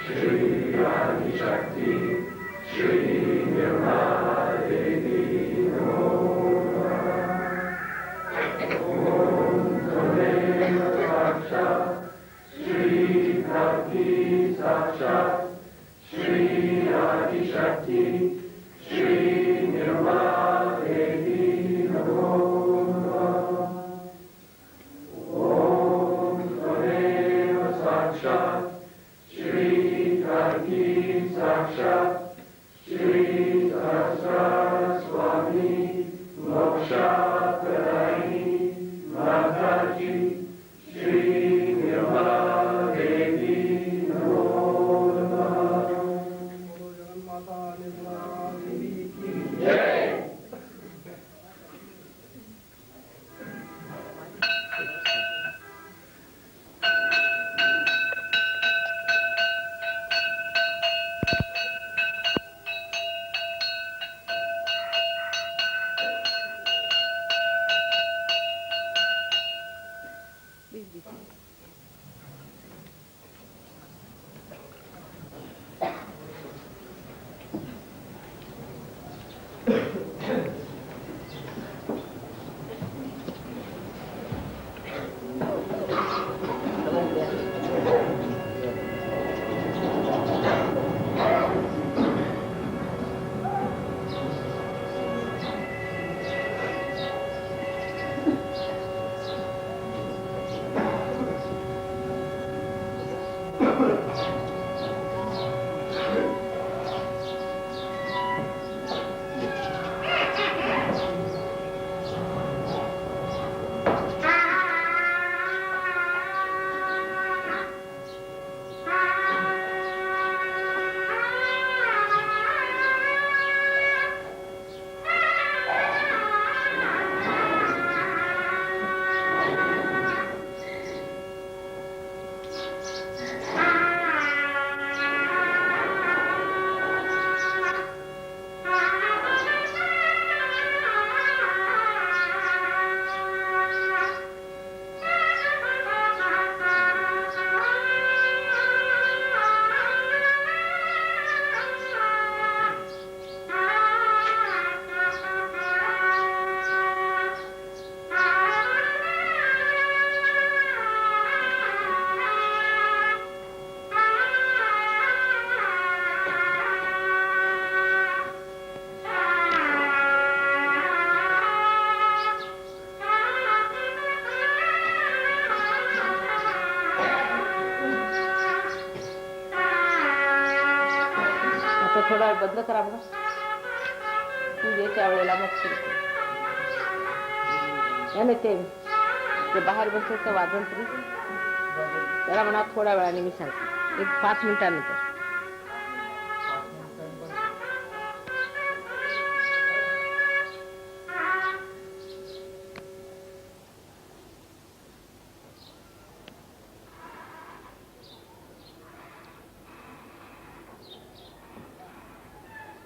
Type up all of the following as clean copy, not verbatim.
Shri Adi Shakti, Shri Nirmala Devi Namo Om Tadeva Sakshat, Shri Bhakti Sakshat, Shri Adi Shakti, Shri Nirmala Devi Namo Om Tadeva Sakshat, Shri Karki Sakshat, Shri Mahasaraswati Moksha Pradayini Mataji, Shri Nirmala Devi Namo Namah. Mata Nirmala Devi ki Jai. थोडा बंद करा बघा पूजेच्या वेळेला मग सुरू याने ते बाहेर बसायचं वाजन तरी त्याला म्हणा थोड्या वेळाने मी सांगते 5 मिनिटानंतर.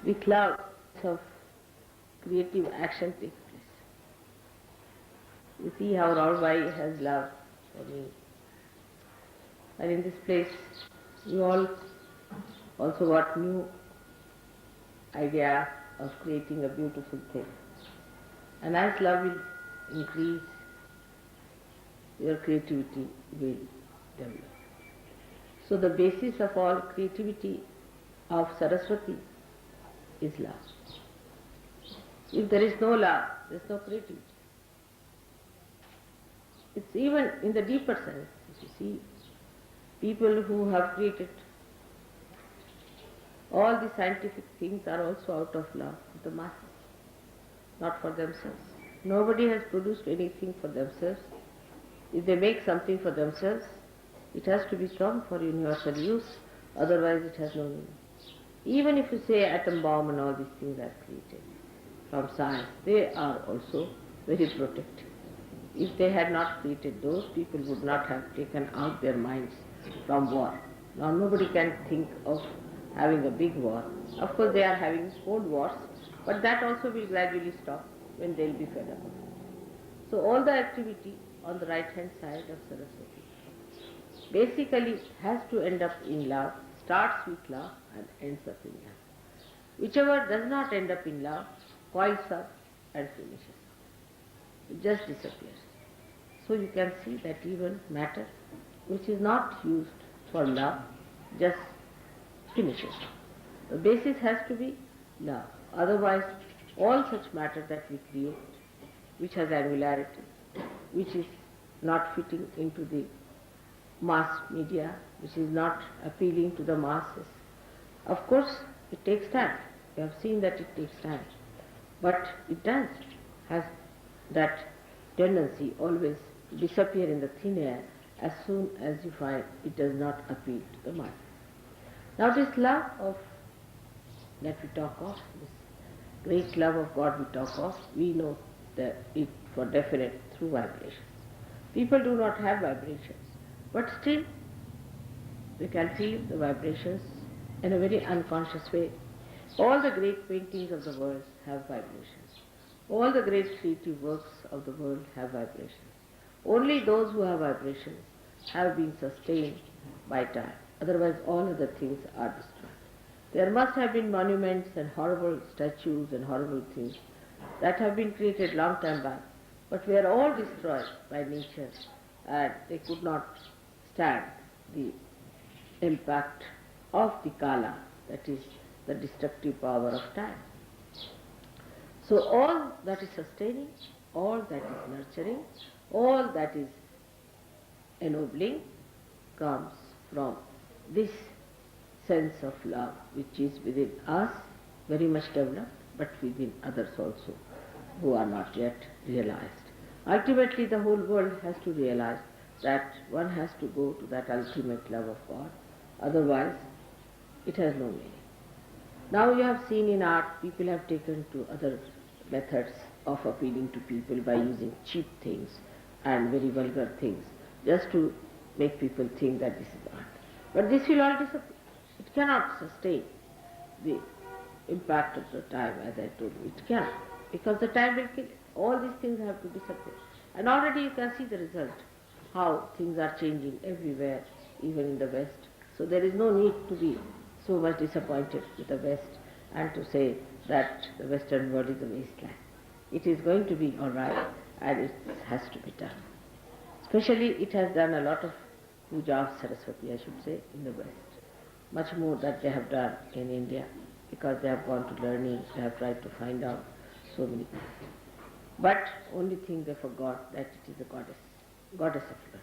With love of creative action takes place. You see how Raulbai has love for me. And in this place, you all also got new idea of creating a beautiful thing. And as love will increase, your creativity will develop. So the basis of all creativity of Saraswati is love. If there is no love, there is no creativity. It's even in the deeper sense. You see, people who have created all the scientific things are also out of love for the masses, not for themselves. Nobody has produced anything for themselves. If they make something for themselves, it has to become for universal use, otherwise it has no meaning. Even if you say atom bomb and all these things are created from science, they are also very protective. If they had not created those, people would not have taken out their minds from war. Now nobody can think of having a big war. Of course they are having cold wars, but that also will gradually stop when they will be fed up of it. So all the activity on the right hand side of Saraswati basically has to end up in love, starts with love and ends up in love. Whichever does not end up in love, coils up and finishes up. It just disappears. So you can see that even matter which is not used for love just finishes. The basis has to be love. Otherwise, all such matter that we create, which has angularity, which is not fitting into the mass media, which is not appealing to the masses. Of course, it takes time. You have seen that it takes time. But it does has that tendency always to disappear in the thin air as soon as you find it does not appeal to the mind. Now this love of that we talk of, this great love of God we talk of, we know that it for definite through vibrations. People do not have vibrations, but still we can feel the vibrations in a very unconscious way. All the great paintings of the world have vibrations. All the great creative works of the world have vibrations. Only those who have vibrations have been sustained by time. Otherwise all other things are destroyed. There must have been monuments and horrible statues and horrible things that have been created long time back, but were all destroyed by nature and they could not stand the impact of the Kala, that is the destructive power of time. So all that is sustaining, all that is nurturing, all that is ennobling comes from this sense of love which is within us, very much developed, but within others also who are not yet realized. Ultimately the whole world has to realize that one has to go to that ultimate love of God, otherwise it has no meaning. Now you have seen in art, people have taken to other methods of appealing to people by using cheap things and very vulgar things, just to make people think that this is art. But this will all disappear. It cannot sustain the impact of the time, as I told you. It cannot, because the time will kill it. All these things have to disappear. And already you can see the result, how things are changing everywhere, even in the West. So there is no need to be so much disappointed with the West and to say that the Western world is a wasteland. It is going to be all right, and it has to be done. Especially it has done a lot of puja of Saraswati, I should say, in the West. Much more that they have done in India, because they have gone to learning, they have tried to find out so many things. But only thing they forgot that it is a goddess of learning.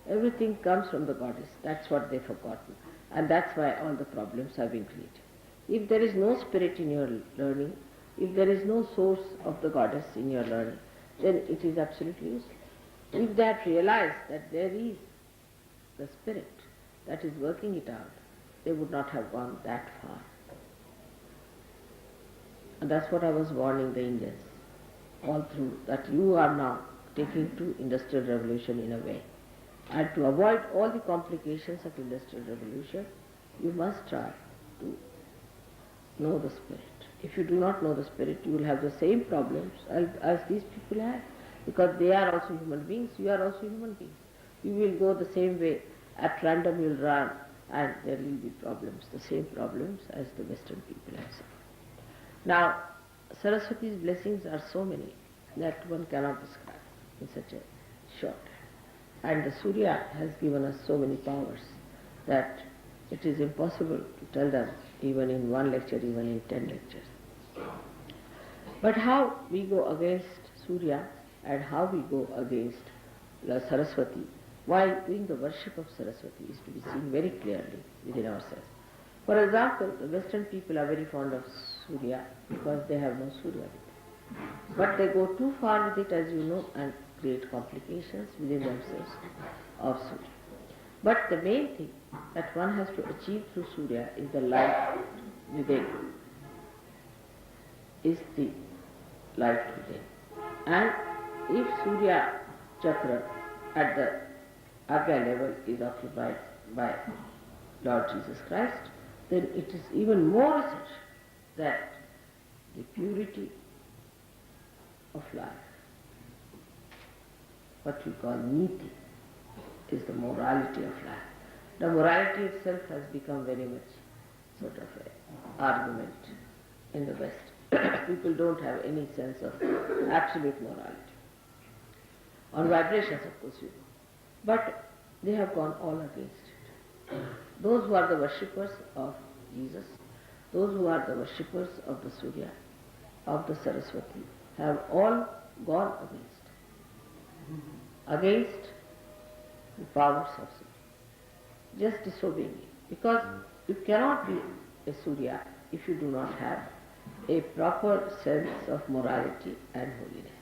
Everything comes from the goddess, that's what they've forgotten. And that's why all the problems have been created. If there is no spirit in your learning, if there is no source of the goddess in your learning, then it is absolutely useless. If they had realized that there is the spirit that is working it out, they would not have gone that far. And that's what I was warning the Indians all through, that you are now taking to industrial revolution in a way. And to avoid all the complications of industrial revolution, you must try to know the spirit. If you do not know the spirit, you will have the same problems as these people have, because they are also human beings, you are also human beings. You will go the same way, at random you will run, and there will be problems, the same problems as the Western people have seen. Now, Saraswati's blessings are so many that one cannot describe in such a short. And the Surya has given us so many powers that it is impossible to tell them even in one lecture, even in 10 lectures. But how we go against Surya and how we go against Saraswati while doing the worship of Saraswati is to be seen very clearly within ourselves. For example, the Western people are very fond of Surya because they have no Surya with them. But they go too far with it, as you know, and create complications within themselves of Surya. But the main thing that one has to achieve through Surya is the light within. Is the light within. And if Surya Chakra at the Agya level is occupied by Lord Jesus Christ, then it is even more essential that the purity of life, what we call niti, is the morality of life. The morality itself has become very much sort of an argument in the West. People don't have any sense of absolute morality. On vibrations, of course, we do. But they have gone all against it. Those who are the worshippers of Jesus, those who are the worshippers of the Surya, of the Saraswati, have all gone against the powers of Surya, just disobeying it. Because you cannot be a Surya if you do not have a proper sense of morality and holiness.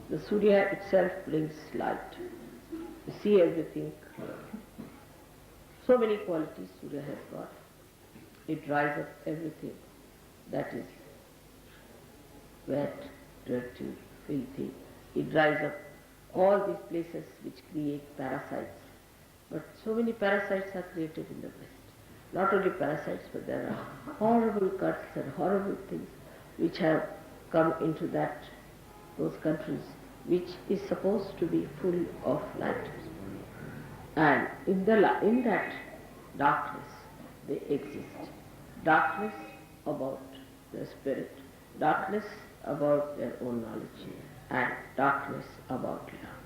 The Surya itself brings light. You see everything. So many qualities Surya has got. It dries up everything that is wet, dirty, filthy. It dries up all these places which create parasites. But so many parasites are created in the West. Not only parasites, but there are horrible cuts and horrible things which have come into those countries which is supposed to be full of light. And in that darkness they exist. Darkness about their spirit, darkness about their own knowledge, and darkness about love.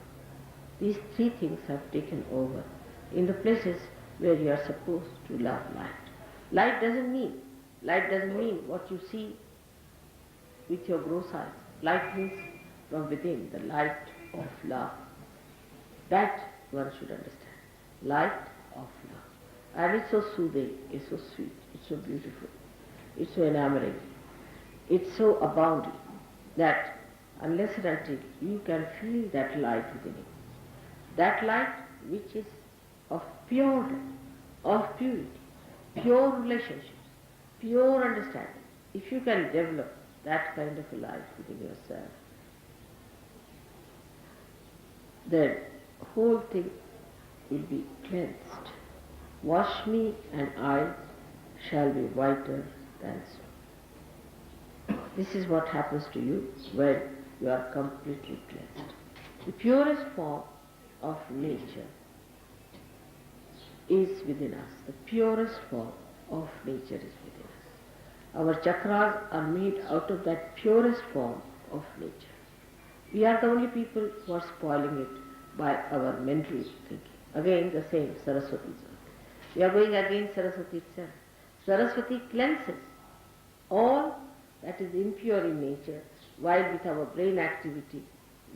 These three things have taken over in the places where you are supposed to love light. Light doesn't mean what you see with your gross eyes. Light means from within, the light of love. That one should understand. Light of love. And it's so soothing, it's so sweet, it's so beautiful, it's so enamoring, it's so abounding that unless and until you can feel that light within you, that light which is of pure, of purity, pure relationships, pure understanding, if you can develop that kind of a light within yourself, then the whole thing will be cleansed. Wash me and I shall be whiter than snow. This is what happens to you when you are completely cleansed. The purest form of nature is within us. The purest form of nature is within us. Our chakras are made out of that purest form of nature. We are the only people who are spoiling it by our mental thinking. Again the same, Saraswati. We are going against Saraswati itself. Saraswati cleanses all that is impure in nature, while with our brain activity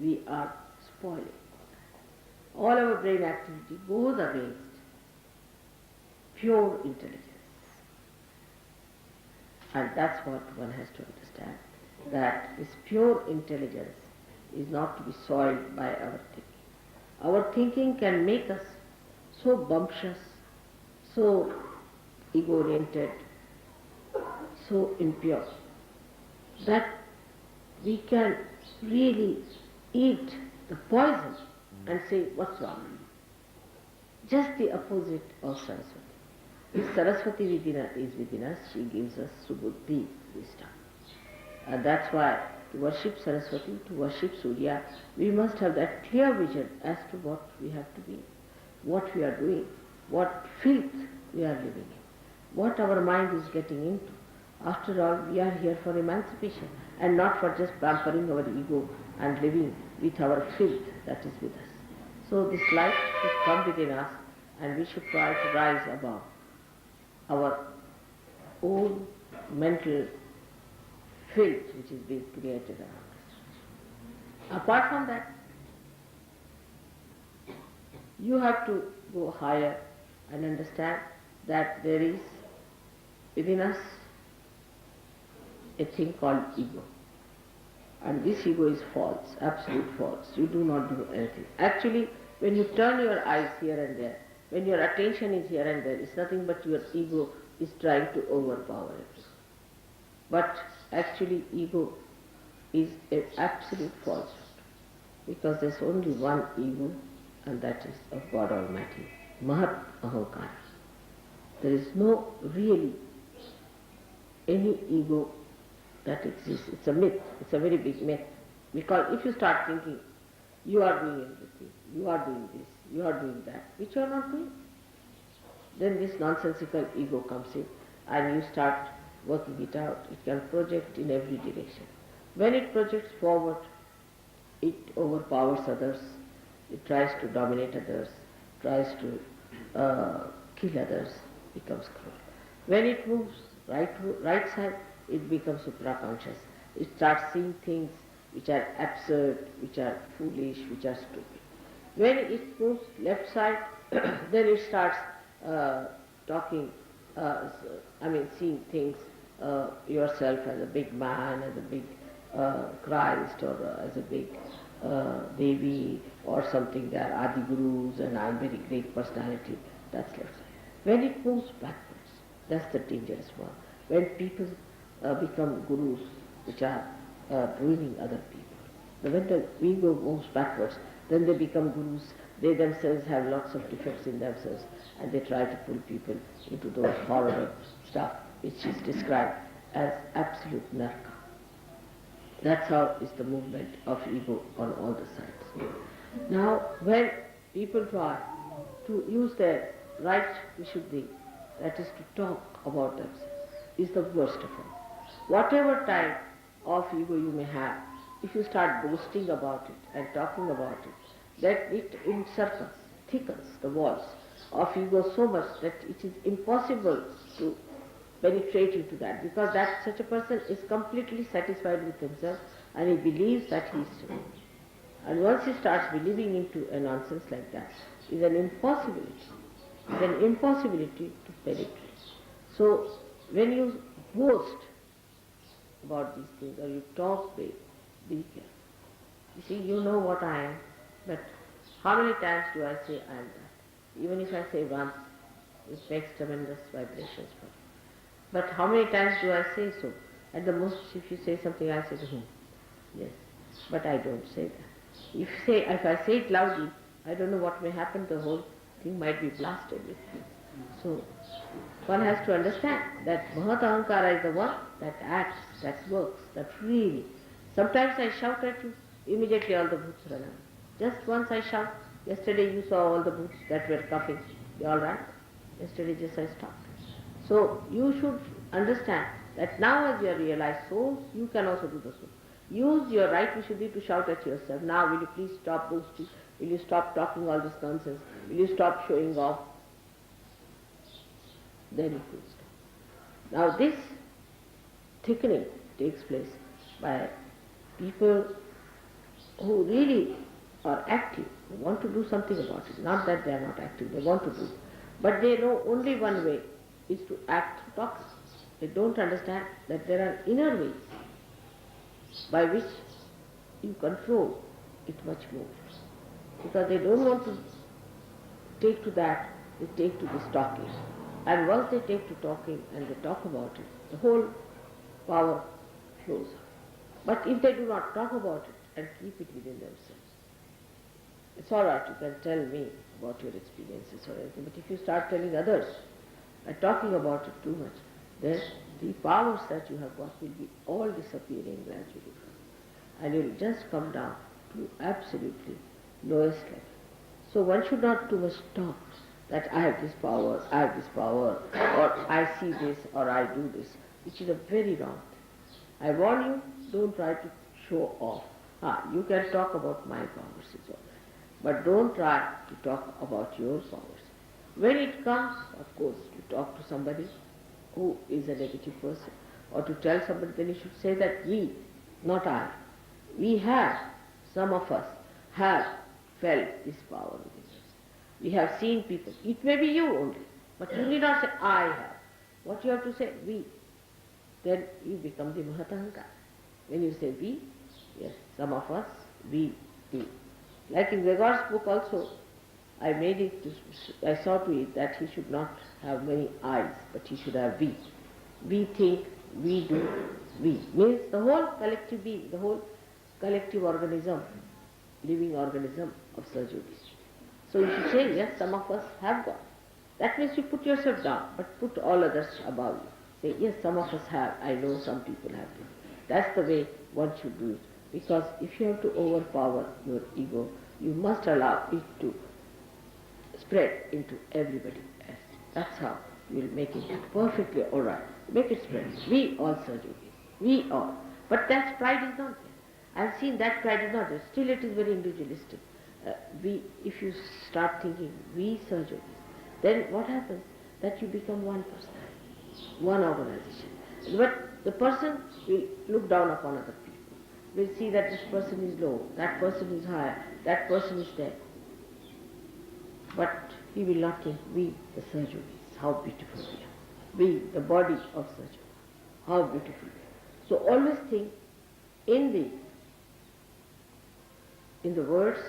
we are spoiling. All our brain activity goes against pure intelligence. And that's what one has to understand, that this pure intelligence is not to be soiled by our thinking. Our thinking can make us so bumptious, so ego-oriented, so impure, that we can really eat the poison and say, what's wrong? Just the opposite of Saraswati. If Saraswati is within us, she gives us subuddhi, wisdom. And that's why to worship Saraswati, to worship Surya, we must have that clear vision as to what we have to be, what we are doing, what filth we are living in, what our mind is getting into. After all, we are here for emancipation and not for just pampering our ego and living with our filth that is with us. So this light should come within us and we should try to rise above our own mental filth which is being created around us. Apart from that, you have to go higher and understand that there is within us a thing called ego. And this ego is false, absolute false. You do not do anything. Actually, when you turn your eyes here and there, when your attention is here and there, it's nothing but your ego is trying to overpower it. But actually ego is an absolute falsehood. because there's only one ego, and that is of God Almighty, Mahat Ahankara. There is no really any ego that exists. It's a myth, it's a very big myth. Because if you start thinking, you are doing everything, you are doing this, you are doing that, which you are not doing, then this nonsensical ego comes in and you start working it out. It can project in every direction. When it projects forward, it overpowers others, it tries to dominate others, tries to kill others, becomes cruel. When it moves right side, it becomes supraconscious. It starts seeing things which are absurd, which are foolish, which are stupid. When it moves left side, then it starts seeing things, yourself as a big man, as a big Christ, or as a big Devi, or something. There are Adi Gurus, and I am very great personality. That's left side. When it moves backwards, that's the dangerous one. When people become gurus, which are ruining other people. When the ego moves backwards, then they become gurus. They themselves have lots of defects in themselves, and they try to pull people into those horrible stuff which is described as absolute narka. That's how is the movement of ego on all the sides. Now, when people try to use their right vishuddhi, that is to talk about themselves, is the worst of all. Whatever type of ego you may have, if you start boasting about it and talking about it, that it encircles, thickens the walls of ego so much that it is impossible to penetrate into that, because that such a person is completely satisfied with himself and he believes that he is true. And once he starts believing into a nonsense like that, is an impossibility. It's an impossibility to penetrate. So when you boast about these things, or you talk big, be careful. You see, you know what I am, but how many times do I say I am that? Even if I say once, it makes tremendous vibrations for me. But how many times do I say so? At the most, if you say something, I say, yes, but I don't say that. If I say it loudly, I don't know what may happen, the whole thing might be blasted with me. So, one has to understand that Mahat Ahankara is the one that acts, that works, that really. Sometimes I shout at you, immediately all the bhoots run away. Just once I shout. Yesterday you saw all the bhoots that were coughing. They all ran. Yesterday just I stopped. So you should understand that now as you are realized souls, you can also do the same. Use your right vishuddhi to shout at yourself. Now will you please stop boasting? Will you stop talking all this nonsense? Will you stop showing off? Then it will stop. Now this thickening takes place by people who really are active. They want to do something about it. Not that they are not active, they want to do. But they know only one way is to act through talking. They don't understand that there are inner ways by which you control it much more. Because they don't want to take to that, they take to this talking. And once they take to talking and they talk about it, the whole power flows out. But if they do not talk about it and keep it within themselves, it's all right, you can tell me about your experiences or anything, but if you start telling others and talking about it too much, then the powers that you have got will be all disappearing gradually. And you will just come down to absolutely lowest level. So one should not too much talk that I have this power, or I see this, or I do this, which is a very wrong thing. I warn you, don't try to show off. You can talk about my powers, it's all right. But don't try to talk about your powers. When it comes, of course, to talk to somebody who is a negative person, or to tell somebody, then you should say that we, not I, we have, some of us have felt this power within us. We have seen people. It may be you only, but you need not say I have. What you have to say, we. Then you become the Mahatahankara. When you say we, yes, some of us, we. Like in Gregor's book also, I saw to it that he should not have many I's, but he should have we. We think, we do, we. Means the whole collective being, the whole collective organism living organism of Saj Yogis. So you should say, yes, some of us have got. That means you put yourself down, but put all others above you. Say, yes, some of us have. I know some people have this. That's the way one should do it. Because if you have to overpower your ego, you must allow it to spread into everybody else. That's how you will make it perfectly all right. Make it spread. We all Saj Yogis. We all. But that pride is not there. I've seen that pride is not there. Still it is very individualistic. If you start thinking, we Saj Yogis, then what happens? That you become one person, one organization. But the person will look down upon other people. Will see that this person is low, that person is higher, that person is there. But he will not think, we the Saj Yogis, how beautiful we are. We, the body of Saj Yoga, how beautiful we are. So always think in the words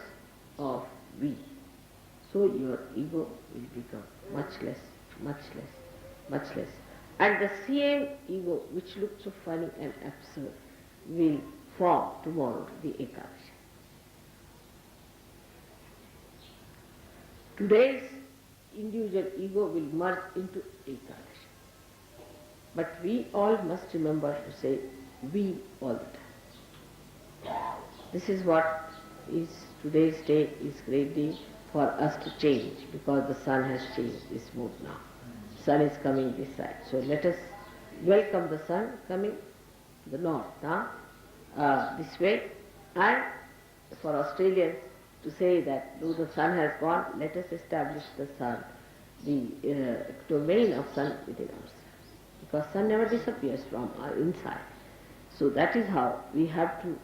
of we. So your ego will become much less, much less, much less. And the same ego which looked so funny and absurd will form tomorrow the Ekadashi. Today's individual ego will merge into Ekadashi. But we all must remember to say we all the time. This is what is today's day is great day for us to change, because the sun has changed its mood now. Sun is coming this side. So let us welcome the sun coming to the north now, this way. And for Australians to say that though the sun has gone, let us establish the sun, the domain of sun within ourselves. Because sun never disappears from our inside. So that is how we have to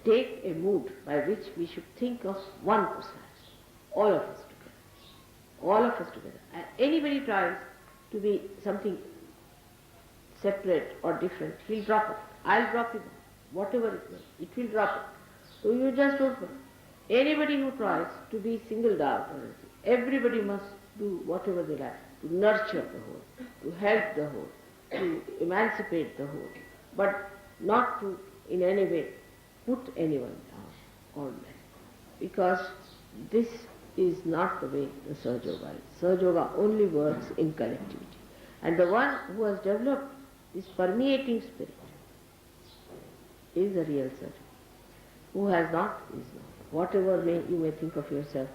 take a mood by which we should think of one person. All of us together. All of us together. And anybody tries to be something separate or different, he'll drop it. I'll drop it. Whatever it will drop it. So you just don't worry. Anybody who tries to be singled out, everybody must do whatever they like, to nurture the whole, to help the whole, to emancipate the whole, but not to in any way put anyone down or less. Because this is not the way the Saj Yoga is. Saj Yoga only works in collectivity. And the one who has developed this permeating spirit is a real Saj Yoga. Who has not is not. Whatever you may think of yourself,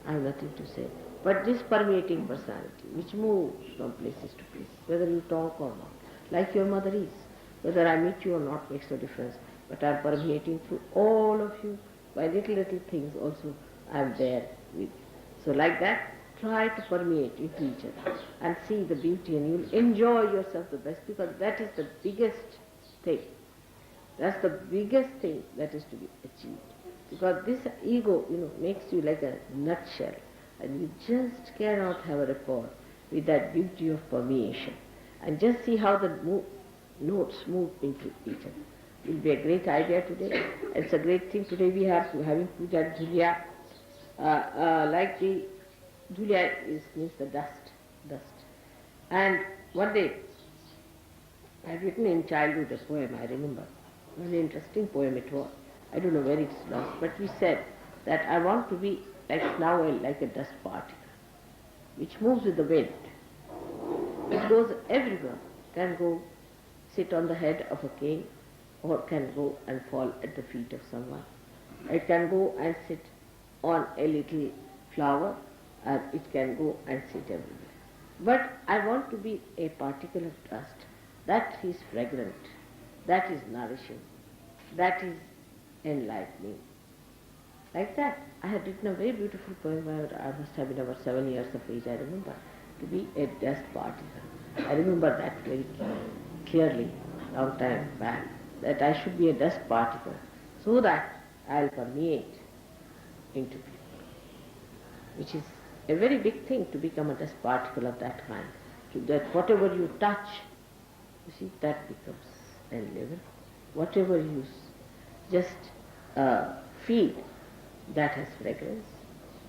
I have nothing to say. But this permeating personality, which moves from places to places, whether you talk or not, like your mother is. Whether I meet you or not makes no difference, but I am permeating through all of you. By little things also I am there with you. So like that, try to permeate into each other and see the beauty, and you will enjoy yourself the best, because that is the biggest thing. That's the biggest thing that is to be achieved. Because this ego, makes you like a nutshell, and you just cannot have a rapport with that beauty of permeation. And just see how the notes move into each other. It will be a great idea today. It's a great thing today we have to having puja at Julia. Like the Julia means the dust. And one day I had written in childhood a poem, I remember. A very interesting poem it was. I don't know where it's lost, but we said that I want to be like a dust particle, which moves with the wind. It goes everywhere. Can go sit on the head of a king, or can go and fall at the feet of someone. It can go and sit on a little flower, and it can go and sit everywhere. But I want to be a particle of dust that is fragrant, that is nourishing, that is enlightening. Like that. I had written a very beautiful poem. I must have been about 7 years of age, I remember, to be a dust particle. I remember that very clearly, long time back, that I should be a dust particle, so that I'll permeate into people. Which is a very big thing, to become a dust particle of that kind. So that whatever you touch, you see, that becomes unlivable. Whatever you just feel, that has fragrance.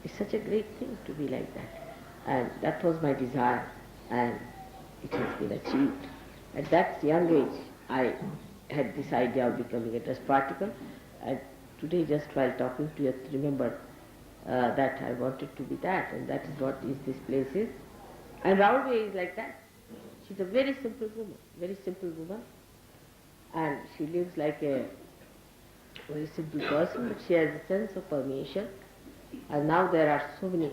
It's such a great thing to be like that. And that was my desire, and it has been achieved. At that young age, I had this idea of becoming a dust particle, and today just while talking to you, I remembered that I wanted to be that, and that is what this place is. And Raulvi is like that. She's a very simple woman, and she lives like a very simple person, but she has a sense of permeation. And now there are so many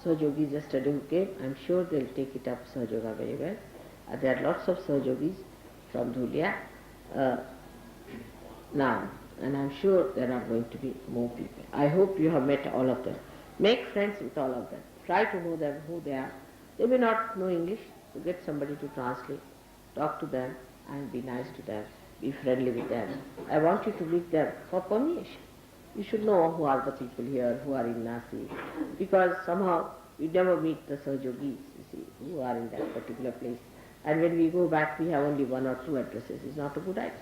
Sahajogis yesterday who came. I'm sure they'll take it up Sahajoga very well. There are lots of Sahajogis from Dhulia now, and I'm sure there are going to be more people. I hope you have met all of them. Make friends with all of them. Try to know them, who they are. They may not know English, so get somebody to translate. Talk to them and be nice to them. Be friendly with them. I want you to meet them for permeation. You should know who are the people here, who are in Nasi, because somehow we never meet the Sahajogis, you see, who are in that particular place. And when we go back, we have only 1 or 2 addresses. It's not a good idea.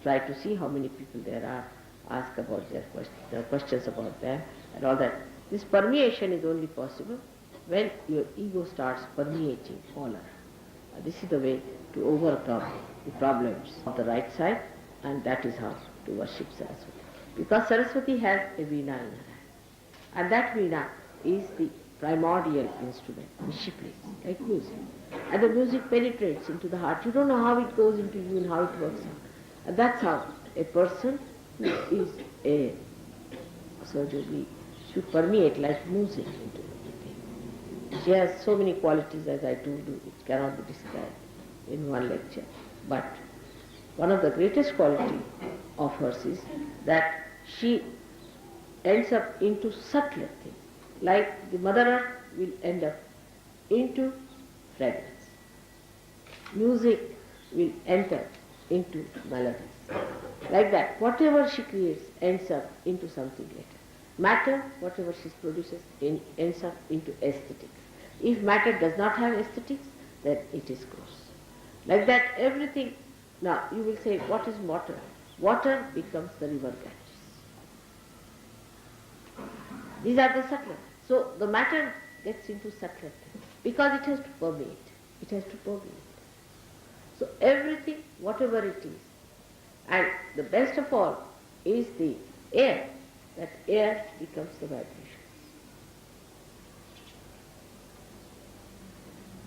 Try to see how many people there are, ask about their questions about them and all that. This permeation is only possible when your ego starts permeating all around. This is the way to overcome the problems of the right side, and that is how to worship Saraswati. Because Saraswati has a veena in her hand, and that veena is the primordial instrument, which she plays, like music. And the music penetrates into the heart. You don't know how it goes into you and how it works out. And that's how a person who is a Sahajogi should permeate like music into everything. She has so many qualities, as I told you, it cannot be described in one lecture. But one of the greatest qualities of hers is that she ends up into subtler things. Like the Mother Earth will end up into fragrance. Music will enter into melodies. Like that, whatever she creates ends up into something later. Matter, whatever she produces, ends up into aesthetics. If matter does not have aesthetics, then it is gross. Like that, everything. Now, you will say, what is water? Water becomes the river Ganges. These are the subtler. So, the matter gets into subtler things because it has to permeate. It has to permeate. So, everything, whatever it is, and the best of all is the air. That air becomes the vibration.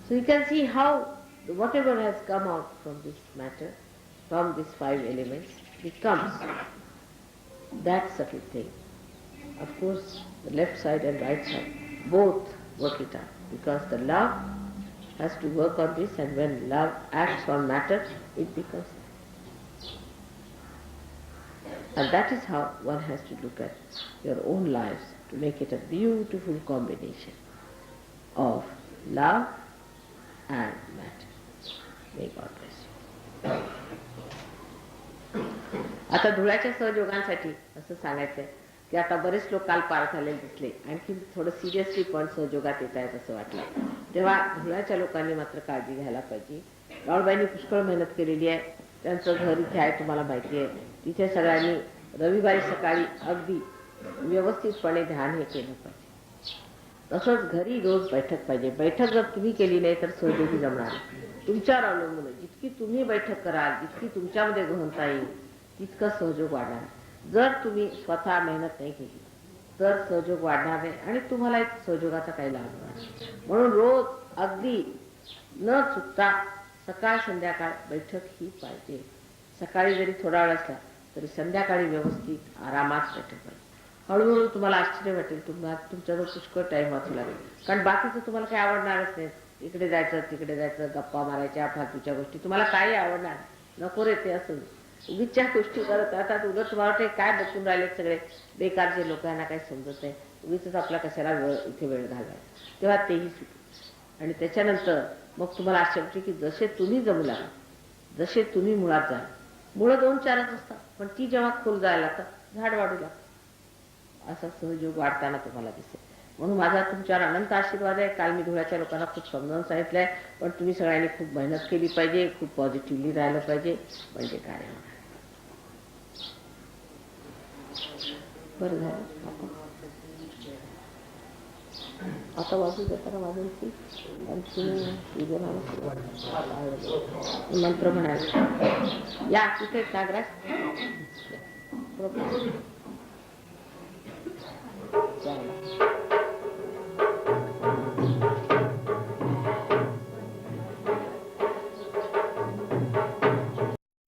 So you can see how whatever has come out from this matter, from these 5 elements, becomes that subtle thing. Of course, the left side and right side, both work it out, because the love has to work on this, and when love acts on matter, it becomes. And that is how one has to look at your own lives to make it a beautiful combination of love and matter. May God bless you. आता धुळ्याच्या सहयोगांसाठी असं सांगायचंय की आता बरेच लोक काल पार झालेले दिसले, आणखी थोडं सिरियसली पण सहयोगात येत आहेत असं वाटलं. तेव्हा धुळ्याच्या लोकांनी मात्र काळजी घ्यायला पाहिजे. राऊळबाईंनी पुष्कळ मेहनत केलेली आहे. त्यांचं घर इथे आहे, तुम्हाला माहिती आहे. तिथे सगळ्यांनी रविवारी सकाळी अगदी व्यवस्थितपणे ध्यान हे केलं पाहिजे. तसंच घरी रोज बैठक पाहिजे. बैठक जर तुम्ही केली नाही तर सहयोगी जमणार. तुमच्यावर अवलंबून आहे. जितकी तुम्ही बैठक कराल, जितकी तुमच्यामध्ये गहनता येईल, तितकं सहयोग वाढणार. जर तुम्ही स्वतः मेहनत नाही केली तर सहयोग वाढणार नाही आणि तुम्हाला एक सहयोगाचा काही लाभ होणार. म्हणून रोज अगदी न चुकता सकाळ संध्याकाळ बैठक ही पाहिजे. सकाळी जरी थोडा वेळ असला तरी संध्याकाळी व्यवस्थित आरामात बैठक पाहिजे. हळूहळू तुम्हाला आश्चर्य वाटेल, तुमच्याजवळ पुष्कळ टाइम वाचू लागेल. कारण बाकीचं तुम्हाला काही आवडणारच नाही. इकडे जायचं, तिकडे जायचं, गप्पा मारायच्या, फालतूच्या गोष्टी तुम्हाला काही आवडणार नको रे. ते असं उगीच्या गोष्टी करत राहतात. उगाच तुम्हाला वाटते काय बसून राहिले सगळे बेकारचे लोक, यांना काही समजत नाही. उगीच आपला कशाला इथे वेळ घालवायचा. तेव्हा तेही सुटू. आणि त्याच्यानंतर मग तुम्हाला आश्चर्य वाटते की जसे तुम्ही जमू लागला, जसे तुम्ही मुळात जा. मुळं 2-4च असतात, पण ती जेव्हा खोल जायला लागतात झाड वाढू लागतं. असा सहयोग वाढताना तुम्हाला दिसेल. म्हणून माझा तुमच्यावर अनंत आशीर्वाद आहे. काल मी धुळ्याच्या लोकांना खूप समजावून सांगितलंय, पण तुम्ही सगळ्यांनी खूप मेहनत केली पाहिजे, खूप पॉझिटिव्हली राहिलं पाहिजे, म्हणजे काय होणार. बरं झालं. आता वाजू देताना वाजून ती मंत्र म्हणायला या. कुठे नागराज